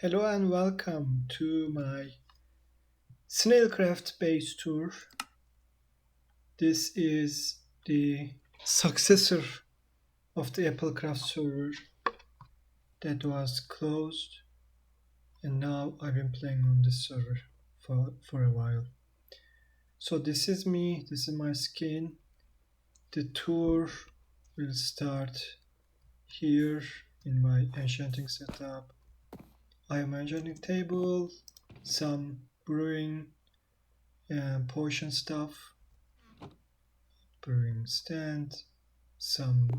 Hello and welcome to my Snailcraft base tour. This is the successor of the Applecraft server that was closed, and now I've been playing on this server for a while. So this is me, this is my skin. The tour will start here in my enchanting setup. I have my enchanting table, some brewing and potion stuff, brewing stand, some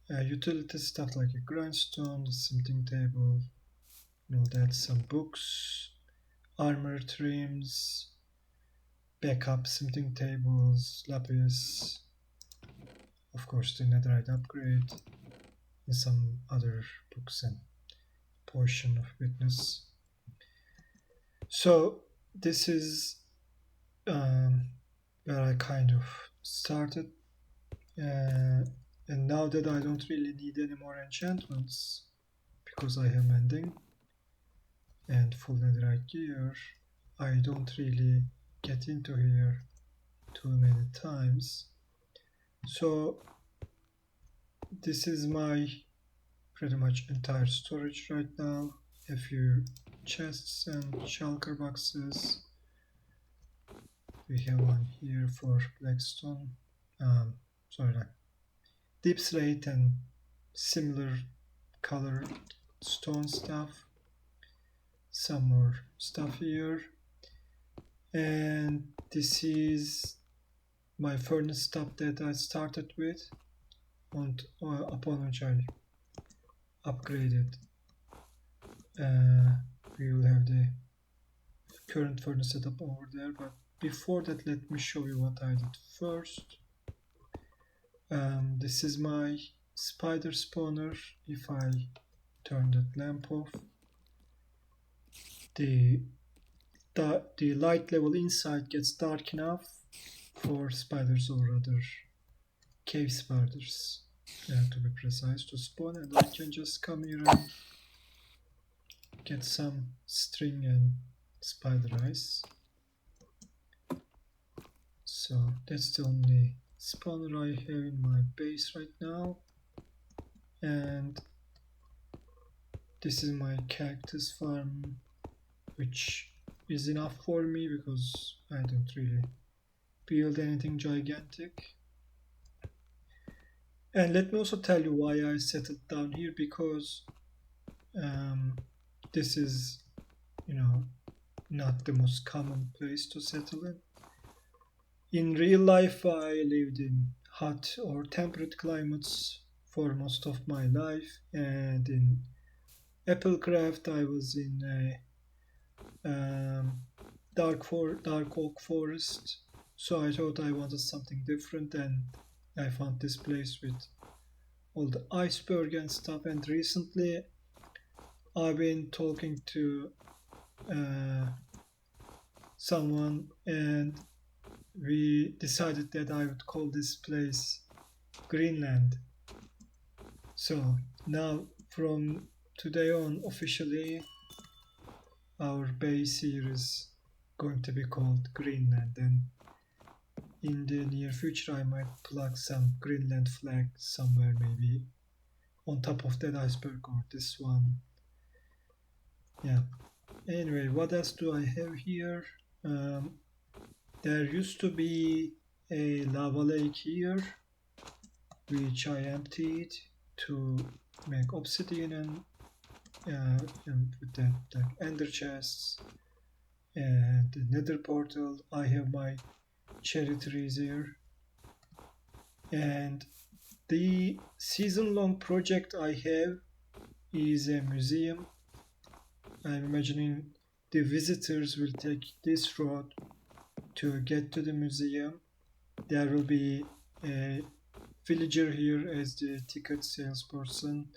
utility stuff like a grindstone, the smelting table, and all that, some books, armor trims, backup smelting tables, lapis, of course the netherite upgrade, and some other books and potion of witness. So this is where I kind of started, and now that I don't really need any more enchantments because I have mending and full netherite gear, I don't really get into here too many times. So this is my pretty much entire storage right now. A few chests and shulker boxes. We have one here for blackstone, like deep slate and similar colored stone stuff. Some more stuff here, and this is my furnace top that I started with, and upon which I upgraded. We will have the current furnace setup over there, but before that let me show you what I did first. This is my spider spawner. If I turn that lamp off, the light level inside gets dark enough for spiders or other cave spiders, to be precise, to spawn, and I can just come here and get some string and spider eyes. So that's the only spawner I have in my base right now, and this is my cactus farm, which is enough for me because I don't really build anything gigantic. And let me also tell you why I settled down here, because this is, not the most common place to settle in. In real life, I lived in hot or temperate climates for most of my life, and in Applecraft I was in a dark oak forest, so I thought I wanted something different, and I found this place with all the iceberg and stuff. And recently I've been talking to someone, and we decided that I would call this place Greenland. So now from today on, officially our base here is going to be called Greenland, and in the near future I might plug some Greenland flag somewhere, maybe on top of that iceberg or this one. Yeah, anyway, what else do I have here? There used to be a lava lake here, which I emptied to make obsidian and with the ender chests and the nether portal. I have my cherry trees here, and the season-long project I have is a museum. I'm imagining the visitors will take this road to get to the museum. There will be a villager here as the ticket salesperson.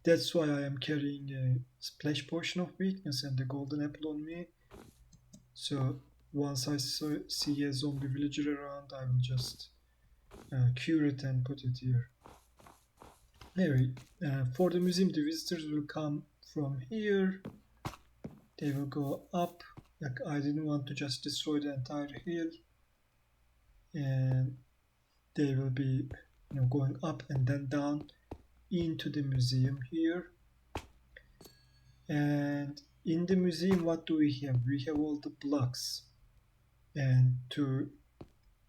That's why I am carrying a splash potion of weakness and the golden apple on me. So once I see a zombie villager around, I will just cure it and put it here. Anyway, for the museum, the visitors will come from here they will go up. Like I didn't want to just destroy the entire hill, and they will be going up and then down into the museum here. And in the museum, what do we have? We have all the blocks, and to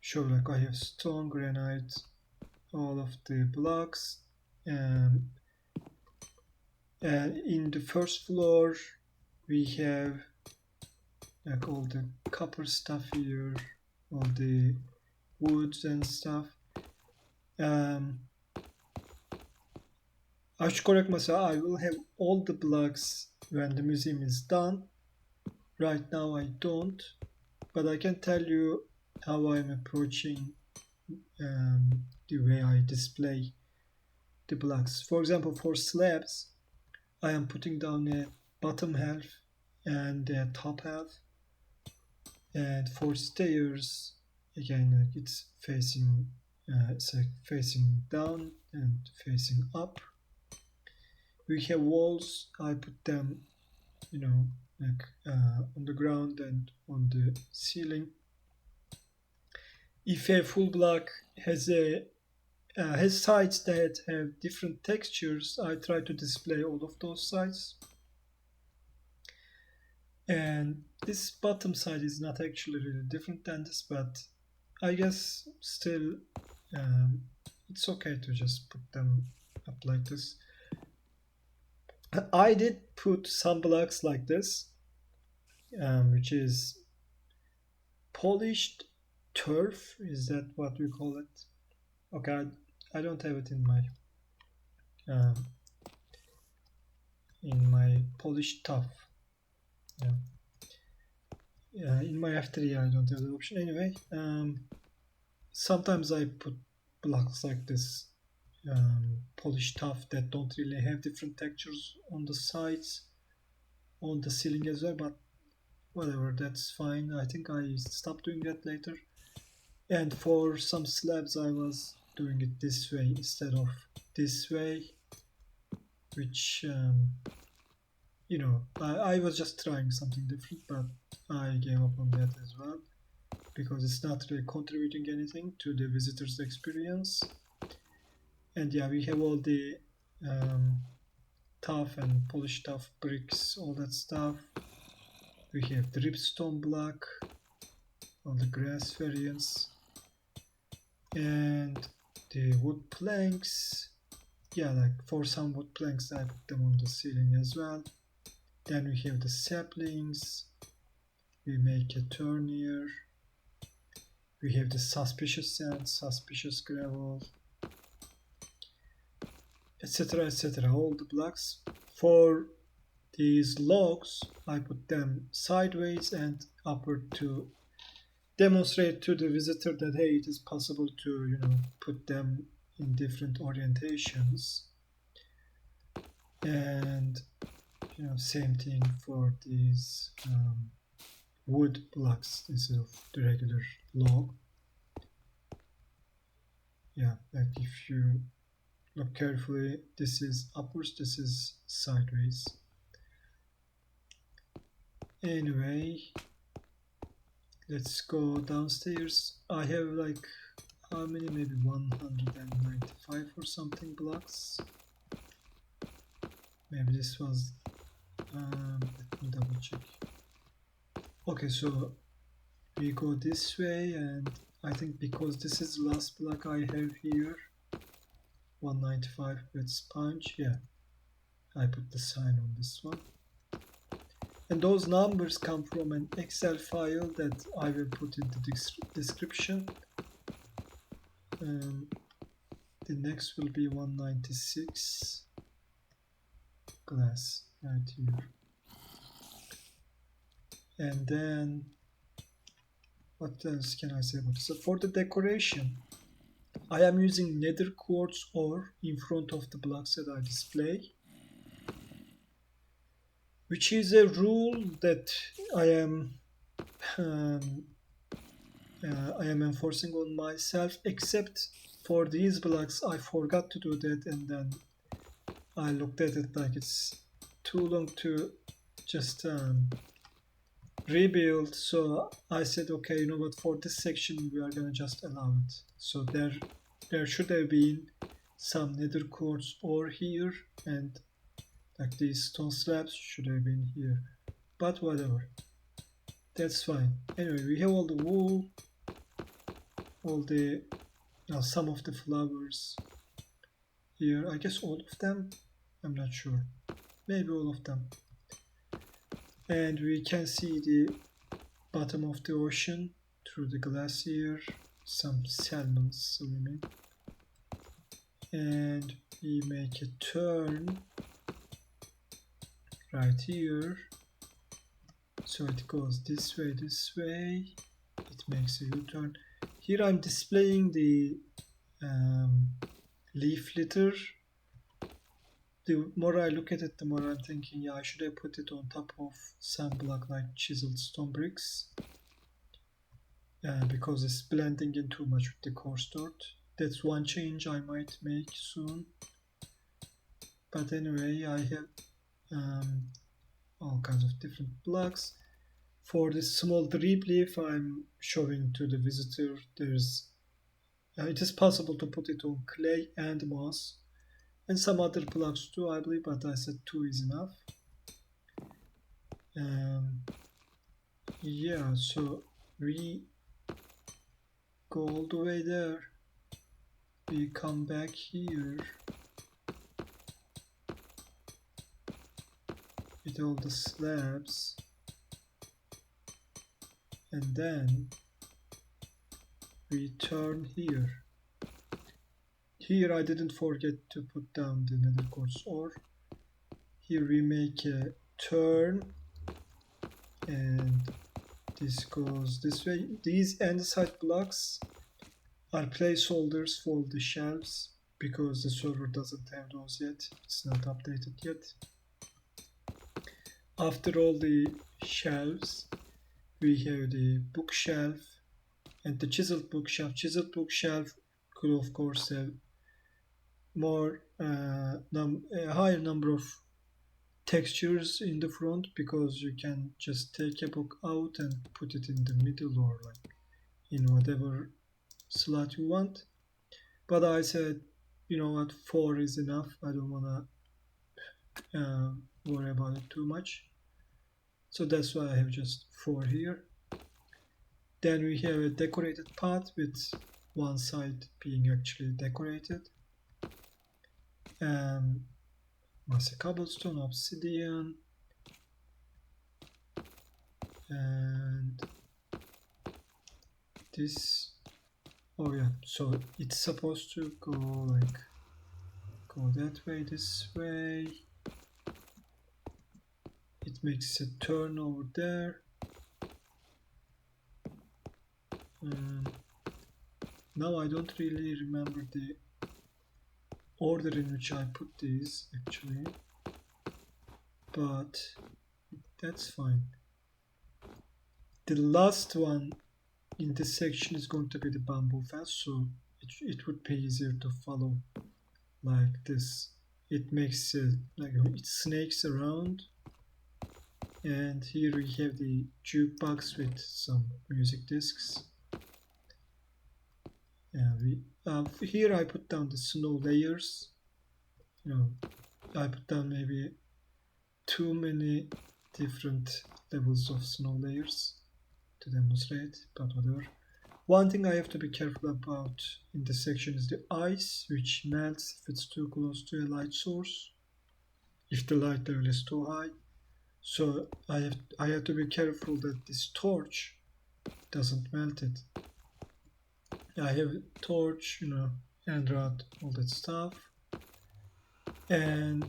show, like, I have stone, granite, all of the blocks. And in the first floor we have like all the copper stuff here, all the woods and stuff. I should correct myself. I will have all the blocks when the museum is done. Right now I don't, but I can tell you how I'm approaching the way I display the blocks. For example, for slabs, I am putting down a bottom half and a top half. And for stairs, again, it's facing facing down and facing up. We have walls. I put them, like on the ground and on the ceiling. If a full block has sides that have different textures, I try to display all of those sides. And this bottom side is not actually really different than this, but I guess still it's okay to just put them up like this. I did put some blocks like this, which is polished turf. Is that what we call it? Okay, I don't have it in my polished tuff. In my F3 I don't have the option anyway. Sometimes I put blocks like this, polished tuff, that don't really have different textures on the sides, on the ceiling as well, but whatever, that's fine. I think I stopped doing that later. And for some slabs I was doing it this way instead of this way, which I was just trying something different, but I gave up on that as well because it's not really contributing anything to the visitor's experience. And yeah, we have all the tough and polished tough bricks, all that stuff. We have the ripstone block, all the grass variants, and the wood planks. Yeah, like for some wood planks I put them on the ceiling as well. Then we have the saplings. We make a turn here. We have the suspicious sand, suspicious gravel, etc, etc, all the blocks. For these logs, I put them sideways and upward to demonstrate to the visitor that, hey, it is possible to, put them in different orientations. And, same thing for these wood blocks instead of the regular log. Yeah, like if you look carefully, this is upwards, this is sideways. Anyway, let's go downstairs. I have like, how many? Maybe 195 or something blocks. Maybe this was, let me double check. Okay, so we go this way, and I think because this is the last block I have here, 195 with sponge, yeah, I put the sign on this one. And those numbers come from an Excel file that I will put in the description. The next will be 196 glass right here. And then what else can I say about this? So for the decoration, I am using nether quartz ore in front of the blocks that I display, which is a rule that I am enforcing on myself, except for these blocks I forgot to do that, and then I looked at it like it's too long to just rebuild. So I said, okay, you know what, for this section we are gonna just allow it. So there should have been some nether quartz ore here, and like these stone slabs should have been here, but whatever, that's fine. Anyway, we have all the wool, all the some of the flowers here, I guess all of them, I'm not sure, maybe all of them. And we can see the bottom of the ocean through the glass here, some salmon swimming. And we make a turn right here, so it goes this way, it makes a U-turn. Here I'm displaying the leaf litter. The more I look at it, the more I'm thinking, yeah, I should have put it on top of some block like chiseled stone bricks, because it's blending in too much with the coarse dirt. That's one change I might make soon. But anyway, I have all kinds of different blocks. For this small drip leaf I'm showing to the visitor, it is possible to put it on clay and moss and some other blocks too, I believe, but I said 2 is enough. Yeah, so we go all the way there, we come back here with all the slabs, and then we turn here. Here I didn't forget to put down the nether quartz ore. Here we make a turn, and this goes this way. These end side blocks are placeholders for the shelves because the server doesn't have those yet. It's not updated yet. After all the shelves, we have the bookshelf and the chiseled bookshelf. Chiseled bookshelf could of course have more a higher number of textures in the front, because you can just take a book out and put it in the middle or like in whatever slot you want. But I said, you know what, 4 is enough. I don't want to worry about it too much, so that's why I have just 4 here. Then we have a decorated path with one side being actually decorated. Massive cobblestone, obsidian, and this. Oh yeah, so it's supposed to go that way, this way. It makes a turn over there. Now I don't really remember the order in which I put these actually, but that's fine. The last one in this section is going to be the bamboo fence, so it would be easier to follow like this. It makes like it snakes around, and here we have the jukebox with some music discs. And here I put down the snow layers. I put down maybe too many different levels of snow layers to demonstrate, but whatever. One thing I have to be careful about in this section is the ice, which melts if it's too close to a light source, if the light level is too high. So I have to be careful that this torch doesn't melt it. I have a torch, and rod, all that stuff. And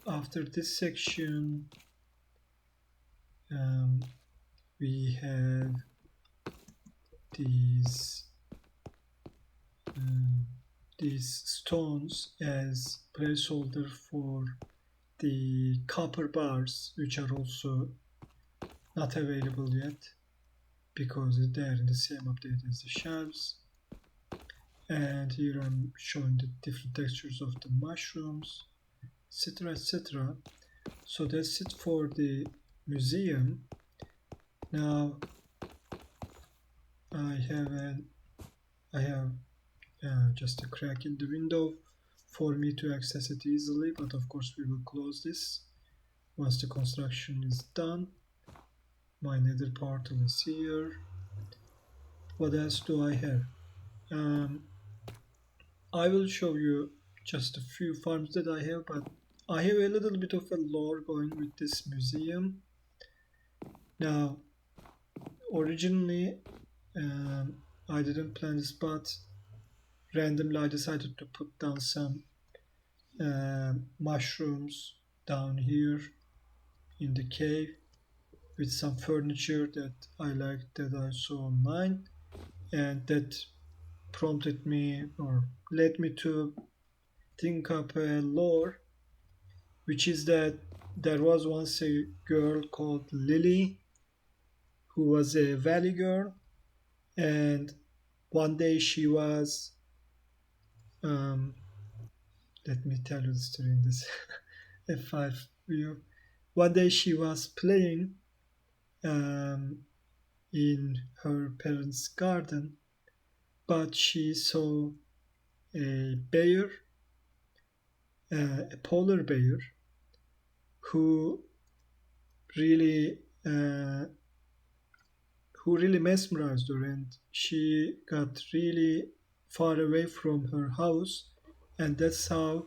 after this section, we have these stones as placeholder for the copper bars, which are also not available yet because they're in the same update as the shelves. And here I'm showing the different textures of the mushrooms, etc., etc. So that's it for the museum. Now I have just a crack in the window for me to access it easily, but of course we will close this once the construction is done. My nether portal is here. What else do I have? Um, I will show you just a few farms that I have, but I have a little bit of a lore going with this museum. Now, originally, I didn't plan this, but randomly I decided to put down some mushrooms down here in the cave with some furniture that I liked that I saw online, and that prompted me or led me to think up a lore, which is that there was once a girl called Lily who was a valley girl, and one day she was um, let me tell you the story in this F5 view. One day she was playing um, in her parents' garden, but she saw a bear, a polar bear, who really uh, who really mesmerized her, and she got really far away from her house, and that's how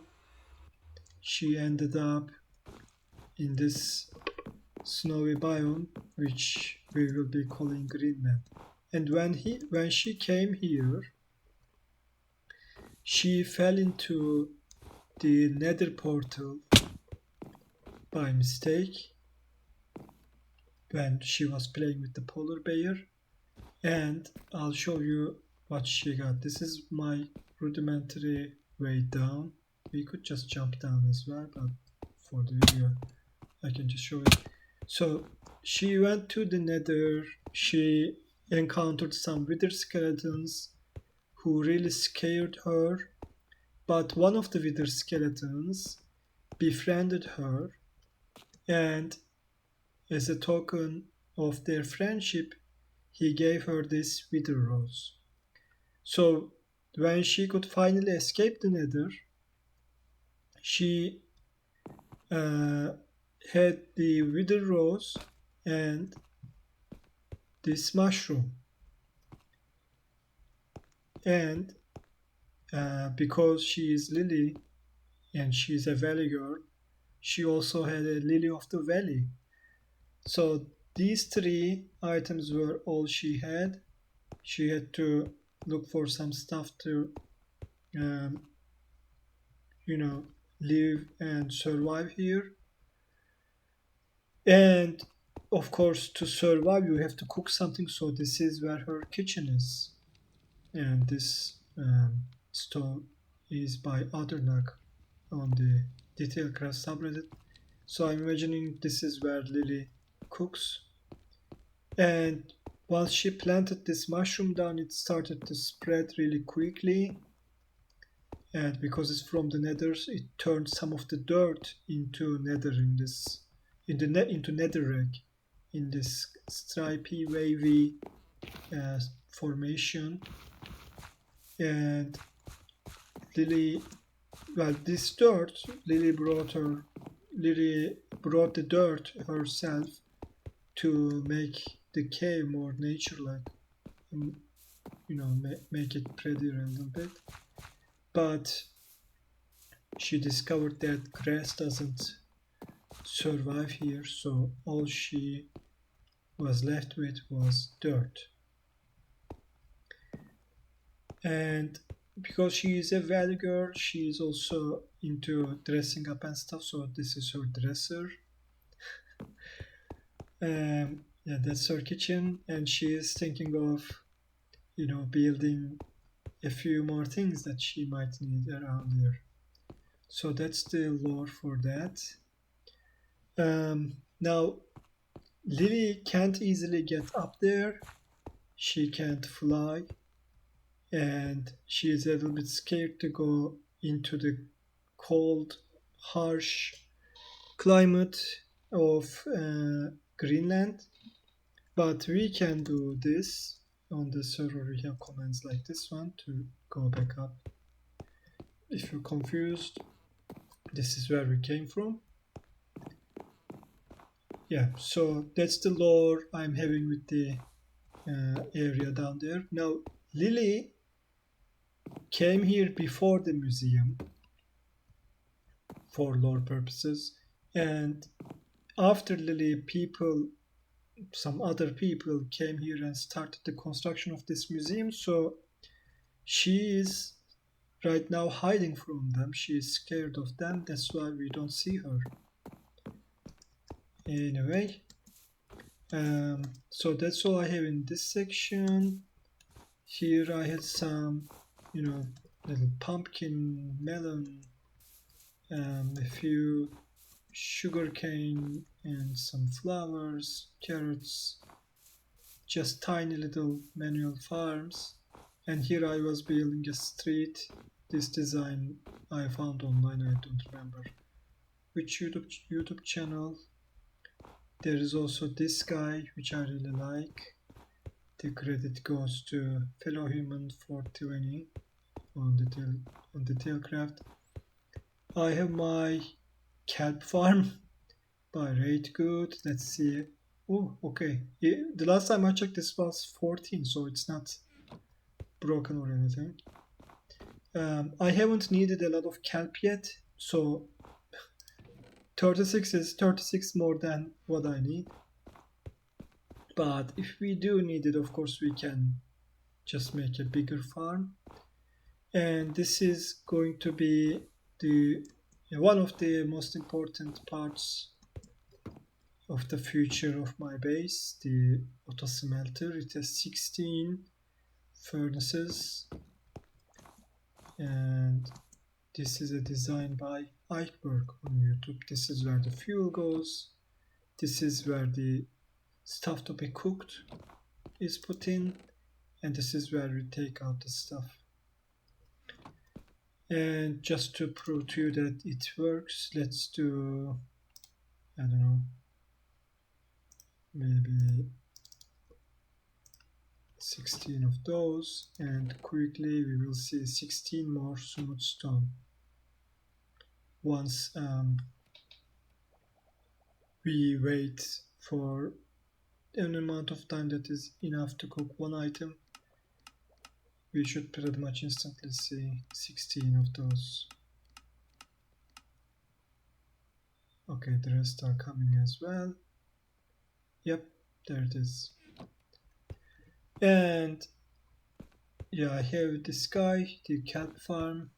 she ended up in this snowy biome, which we will be calling Greenland. And when she came here, she fell into the nether portal by mistake when she was playing with the polar bear, and I'll show you what she got. This is my rudimentary way down. We could just jump down as well, but for the video I can just show it. So she went to the nether. She encountered some wither skeletons who really scared her, but one of the wither skeletons befriended her, and as a token of their friendship he gave her this wither rose. So when she could finally escape the nether, she uh, had the wither rose and this mushroom. And because she is Lily and she's a valley girl, she also had a lily of the valley. So these three items were all she had. She had to look for some stuff to, um, you know, live and survive here. And of course, to survive, you have to cook something. So this is where her kitchen is. And this stove is by Othernak on the Detailcraft subreddit. So I'm imagining this is where Lily cooks. And once she planted this mushroom down, it started to spread really quickly. And because it's from the nether, it turned some of the dirt into nether in this into netherrack in this stripy, wavy formation. And Lily, well, this dirt, Lily brought the dirt herself to make the cave more nature-like, make it prettier a little bit. But she discovered that grass doesn't survive here, so all she was left with was dirt. And because she is a valley girl, she is also into dressing up and stuff, so this is her dresser. Yeah, that's her kitchen, and she is thinking of, building a few more things that she might need around here. So that's the lore for that. Now, Lily can't easily get up there. She can't fly, and she is a little bit scared to go into the cold, harsh climate of Greenland, but we can do this on the server. We have commands like this one to go back up. If you're confused, this is where we came from. Yeah, so that's the lore I'm having with the area down there. Now, Lily came here before the museum for lore purposes, and after Lily, some other people came here and started the construction of this museum. So she is right now hiding from them. She is scared of them. That's why we don't see her. Anyway, so that's all I have in this section. Here I had some, little pumpkin, melon, a few sugarcane and some flowers, carrots, just tiny little manual farms. And here I was building a street. This design I found online, I don't remember which YouTube channel. There is also this guy, which I really like. The credit goes to fellow human 420 on the Tailcraft. I have my kelp farm by Rate Good. Let's see. Oh, okay. The last time I checked, this was 14, so it's not broken or anything. I haven't needed a lot of kelp yet, so 36 is 36 more than what I need. But if we do need it, of course we can just make a bigger farm. And this is going to be one of the most important parts of the future of my base, the auto smelter. It has 16 furnaces, and this is a design by Eichberg on YouTube. This is where the fuel goes. This is where the stuff to be cooked is put in, and this is where we take out the stuff. And just to prove to you that it works, let's do, I don't know, maybe 16 of those, and quickly we will see 16 more smooth stone once we wait for an amount of time that is enough to cook one item. We should pretty much instantly see 16 of those. Okay, the rest are coming as well. Yep, there it is. And yeah, I have this guy, the kelp farm,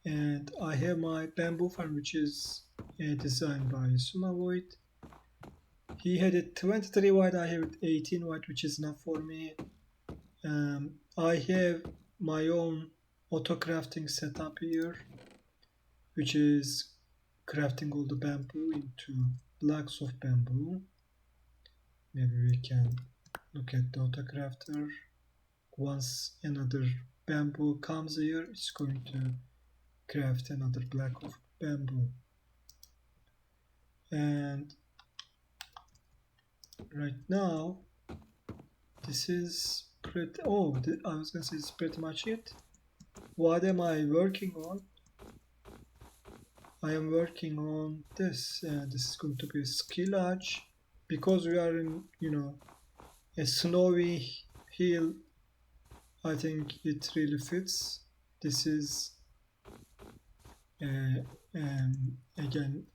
and I have my bamboo farm, which is designed by Sumavoid. He had it 23 wide, I have it 18 wide, which is enough for me. I have my own auto crafting setup here, which is crafting all the bamboo into blocks of bamboo. Maybe we can look at the auto crafter. Once another bamboo comes here, it's going to craft another block of bamboo. And right now, this is pretty, I was gonna say it's pretty much it. What am I working on? I am working on this, and this is going to be a skill arch. Because we are in, a snowy hill, I think it really fits. This is, again,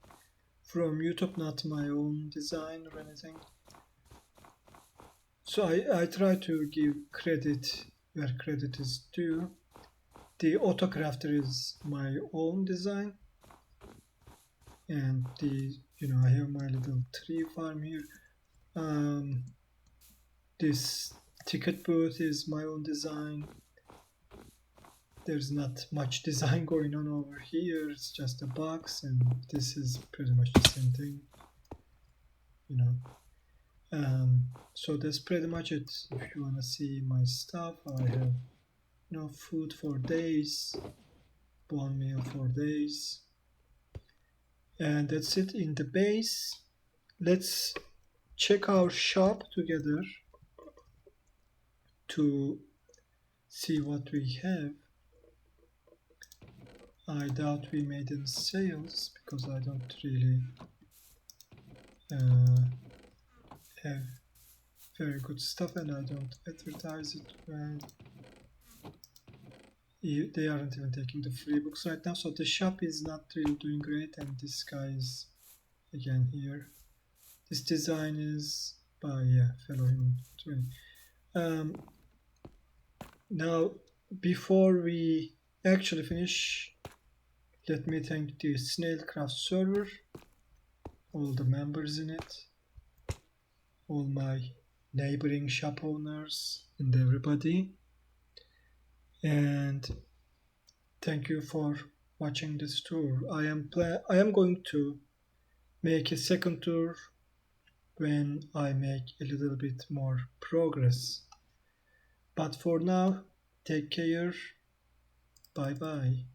from YouTube, not my own design or anything. So I try to give credit where credit is due. The autocrafter is my own design, and I have my little tree farm here. This ticket booth is my own design. There's not much design going on over here. It's just a box, and this is pretty much the same thing. So that's pretty much it. If you want to see my stuff, I have food for days, one meal for days, And that's it in the base. Let's check our shop together to see what we have. I doubt we made any sales because I don't really have very good stuff and I don't advertise it well. They aren't even taking the free books right now, so the shop is not really doing great. And this guy is again here. This design is by fellow human 20. Now, before we actually finish, let me thank the Snailcraft server, all the members in it, all my neighboring shop owners, and everybody. And thank you for watching this tour. I am going to make a second tour when I make a little bit more progress. But for now, take care. Bye bye.